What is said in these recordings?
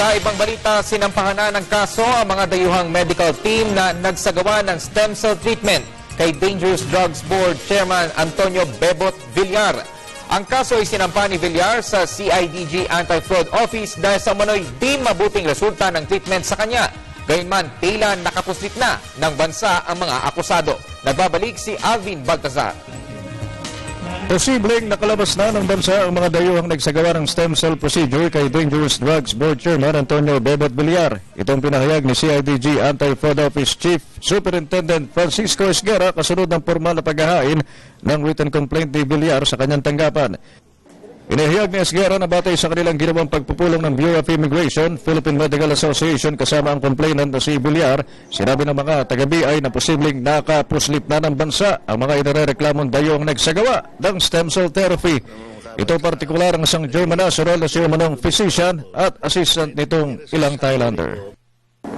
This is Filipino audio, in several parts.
Sa ibang balita, sinampahan na ng kaso ang mga dayuhang medical team na nagsagawa ng stem cell treatment kay Dangerous Drugs Board Chairman Antonio Bebot Villar. Ang kaso ay sinampa ni Villar sa CIDG Anti-Fraud Office dahil sa manoy di mabuting resulta ng treatment sa kanya. Gayunman, tila nakapuslit na ng bansa ang mga akusado. Nagbabalik si Alvin Baltazar. Posibleng nakalabas na ng bansa ang mga dayuhang nagsagawa ng stem cell procedure kay Dangerous Drugs Board Chairman Antonio Bebot Villar. Itong pinahayag ni CIDG Anti-Fraud Office Chief Superintendent Francisco Esguerra kasunod ng formal na paghahain ng written complaint ni Villar sa kanyang tanggapan. Inihayag ni Esguerra na batay sa kanilang ginawang pagpupulong ng Bureau of Immigration, Philippine Medical Association kasama ang complainant na si Villar, sinabi ng mga taga-BI na posibleng nakapuslit na ng bansa ang mga inarereklamong dayuhang nagsagawa ng stem cell therapy. Ito partikular ang isang German national na si umanong physician at assistant nitong ilang Thailander.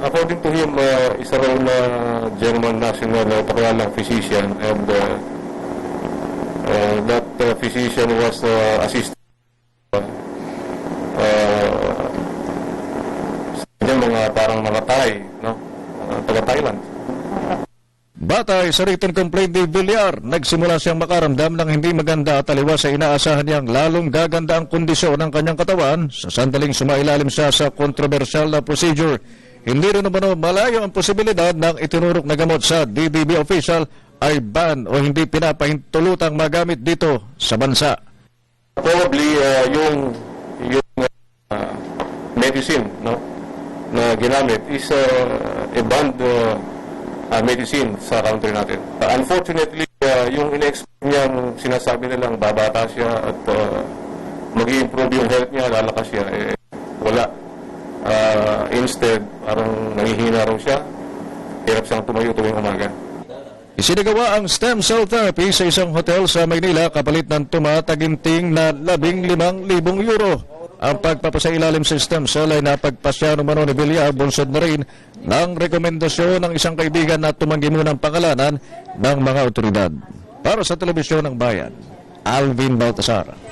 According to him, isa raw na German national na pakawalang physician, and that physician was assistant mga parang mga Thai, no? Taga-Thailand. Batay sa written complaint ni Villar, nagsimula siyang makaramdam ng hindi maganda at taliwas sa inaasahan niyang lalong gaganda ang kondisyon ng kanyang katawan sa sandaling sumailalim siya sa kontrobersyal na procedure. Hindi rin naman malayo ang posibilidad ng itinurok na gamot sa DDB official ay ban o hindi pinapahintulutang magamit dito sa bansa. Probably yung medicine, no, na ginamit is a banned medicine sa country natin. Unfortunately, yung in-expect niyang sinasabi nilang babata siya at mag-i-improve yung health niya, lalakas siya, wala. Instead, parang nangihina raw siya, hirap siyang tumayo tuwing umaga. Isinagawa ang stem cell therapy sa isang hotel sa Maynila kapalit ng tumataginting na 15,000 euro. Ang pagpapasailalim sa stem cell ay napagpasya ng ni Villar, bunsod na rin ng rekomendasyon ng isang kaibigan na tumanggi muna ang pangalanan ng mga otoridad. Para sa Telebisyon ng Bayan, Alvin Baltazar.